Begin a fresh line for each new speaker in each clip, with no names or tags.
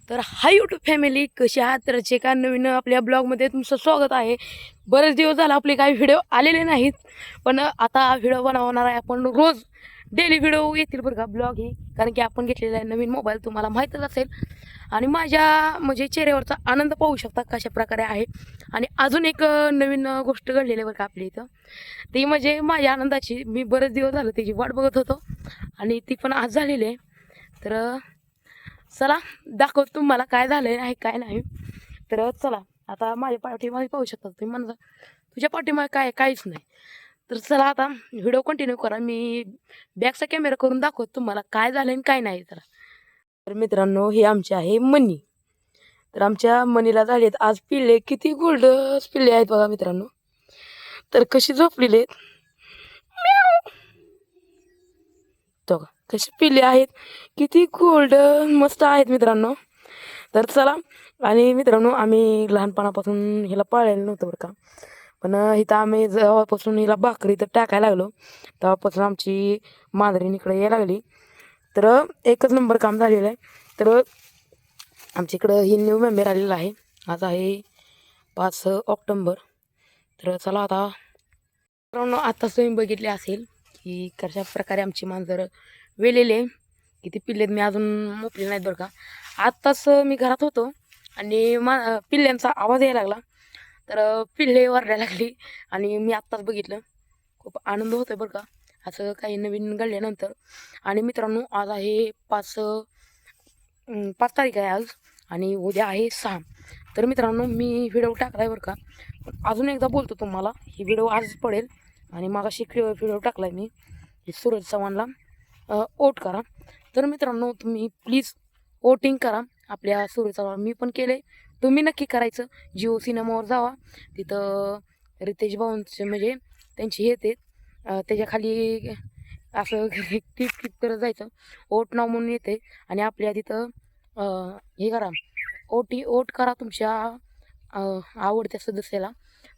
तर hi YouTube family, कशी आहात? तर एका नवीन आपल्या ब्लॉगमध्ये तुमचं स्वागत आहे. बरेच दिवस झाला आपले काही व्हिडिओ आलेले नाहीत, पण आता व्हिडिओ बनवणार आहे आपण. रोज डेली व्हिडिओ येतील बरं का, ब्लॉग ही. कारण की आपण घेतलेला आहे नवीन मोबाईल, तुम्हाला माहीतच असेल. आणि माझ्या म्हणजे चेहऱ्यावरचा आनंद पाहू शकता कशा प्रकारे आहे. आणि अजून एक नवीन गोष्ट घडलेली आहे बरं का आपल्या इथं. ती म्हणजे माझ्या आनंदाची मी बरेच दिवस झालं त्याची वाट बघत होतो, आणि ती पण आज झालेली आहे. तर चला दाखवतो तुम्हाला काय झालंय आहे काय नाही. तर चला, आता माझ्या पाठीमागे पाहू शकता तुम्ही. म्हणता तुझ्या पाठीमागे काय? काहीच नाही. तर चला आता व्हिडिओ कंटिन्यू करा. मी बॅकचा कॅमेरा करून दाखवतो तुम्हाला काय झालं आणि काय नाही. चला. तर मित्रांनो, हे आमचे आहे मनी. तर आमच्या मनीला झालेत आज पिल्ले. किती गोल्ड पिल्ले आहेत बघा मित्रांनो. तर कशी झोपलेले आहेत तो का, कसे पिल्ले आहेत, किती गोल्ड मस्त आहेत मित्रांनो. तर चला. आणि मित्रांनो, आम्ही लहानपणापासून हिला पाळलेलं नव्हतं बरं का, पण इथं आम्ही जेव्हापासून हिला भाकरी तर टाकायला लागलो तेव्हापासून आमची मांजरीन इकडे यायला लागली. तर एकच नंबर काम झालेलं आहे. तर आमच्या इकडं ही न्यू मेंबर आलेला आहे. आज आहे 5 ऑक्टोंबर. तर चला आता मित्रांनो, आत्ताच तुम्ही बघितले असेल की कशा प्रकारे आमची मांजर वेलेले आहे. किती पिल्लेत मी अजून मोकले नाहीत बरं का. आत्ताच मी घरात होतो आणि पिल्ल्यांचा आवाज यायला लागला. तर पिल्ले वरडायला लागली आणि मी आत्ताच बघितलं. खूप आनंद होतोय बरं का असं काही नवीन घडल्यानंतर. आणि मित्रांनो, आज आहे 5 तारीख आहे आज, आणि उद्या आहे 6. तर मित्रांनो, मी व्हिडिओ टाकलाय बरं का, पण अजून एकदा बोलतो तुम्हाला, ही व्हिडिओ आज पडेल. आणि मागाशी व्हिडिओ टाकलाय मी, सूरज चव्हाणला वोट करा. तर मित्रांनो, तुम्ही प्लीज वोटिंग करा आपल्या सूरज चव्हाण. मी पण केले, तुम्ही नक्की करायचं. जिओ सिनेमावर जावा, तिथं रितेश भाऊंचे म्हणजे त्यांची येते, त्याच्याखाली असं क्लिक करत जायचं. वोट नाव म्हणून येते, आणि आपल्या तिथं हे करा, वोट करा तुमच्या आवडत्या सदस्याला.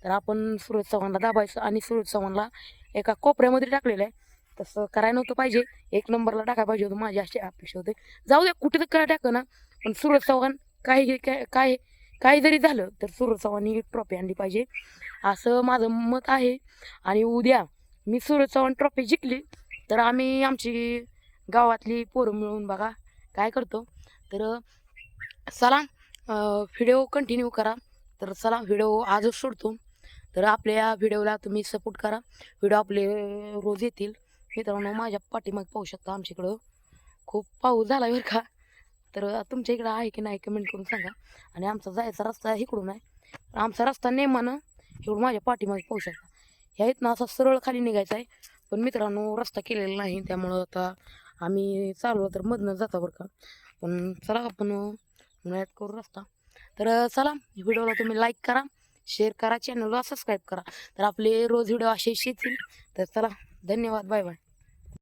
तर आपण सूरज चव्हाणला दाबायचं, आणि सूरज चव्हाणला एका कोपऱ्यामध्ये टाकलेलं आहे. तसं करायला नव्हतं पाहिजे, 1 नंबरला टाकायला पाहिजे होतं, माझी अशी अपेक्षा होते. जाऊ द्या, कुठे तर काय टाकं ना, पण सूरज चव्हाण काही काय काही जरी झालं तर सूरज चव्हाणनी ट्रॉफी आणली पाहिजे, असं माझं मत आहे. आणि उद्या मी सूरज चव्हाण ट्रॉफी जिंकली तर आम्ही आमची गावातली पोरं मिळून बघा काय करतो. तर चला, व्हिडिओ कंटिन्यू करा. तर चला, व्हिडिओ आजच सोडतो. तर आपल्या व्हिडिओला तुम्ही सपोर्ट करा. व्हिडिओ आपले रोज येतील. मित्रांनो, माझ्या पाठीमागे पाहू शकता आमच्याकडं खूप पाऊस झाला बरं का. तर तुमच्या इकडं आहे की नाही कमेंट करून सांगा. आणि आमचा जायचा रस्ता इकडून आहे. आमचा रस्ता नेमानं इकडून माझ्या पाठीमागे पाहू शकता. ह्या इथनं असा सरळ खाली निघायचा आहे, पण मित्रांनो रस्ता केलेला नाही, त्यामुळं आता आम्ही चाललो तर मधनं जाता बरं का. पण चला, आपण उन्हाळ्यात करू रस्ता. तर चला, व्हिडिओला तुम्ही लाईक करा, शेअर करा, चॅनलला सबस्क्राईब करा. तर आपले रोज व्हिडिओ असे येतील. तर चला, धन्यवाद, बाय बाय.